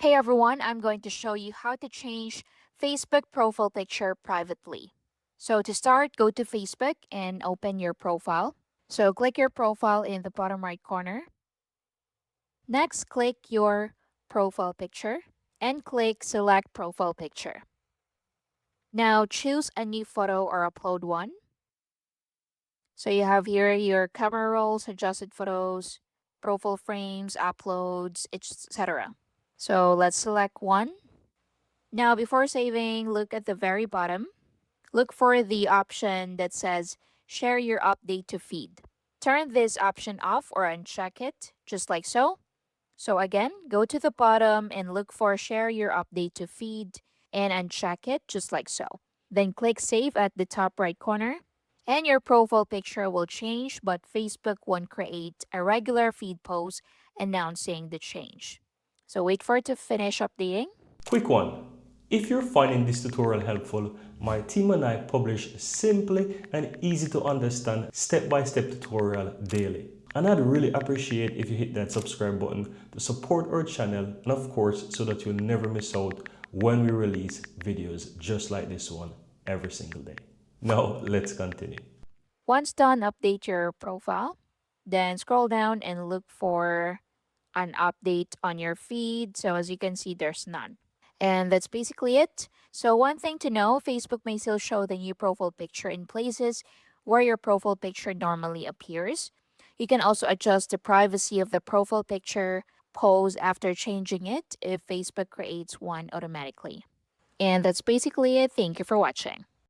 Hey everyone, I'm going to show you how to change Facebook profile picture privately. So to start, go to Facebook and open your profile. So click your profile in the bottom right corner. Next, click your profile picture and click select profile picture. Now choose a new photo or upload one. So you have here your camera rolls, adjusted photos, profile frames, uploads, etc. So let's select one. Now, before saving, look at the very bottom. Look for the option that says Share your update to feed. Turn this option off or uncheck it, just like so. So, again, go to the bottom and look for Share your update to feed and uncheck it, just like so. Then click Save at the top right corner. And your profile picture will change, but Facebook won't create a regular feed post announcing the change. So, wait for it to finish updating. Quick one. If you're finding this tutorial helpful, my team and I publish simply and easy to understand step-by-step tutorial daily. And I'd really appreciate if you hit that subscribe button to support our channel and of course so that you'll never miss out when we release videos just like this one every single day. Now let's continue. Once done, update your profile. Then scroll down and look for an update on your feed. So as you can see, there's none. And that's basically it. So one thing to know, Facebook may still show the new profile picture in places where your profile picture normally appears. You can also adjust the privacy of the profile picture pose after changing it if Facebook creates one automatically. And that's basically it. Thank you for watching.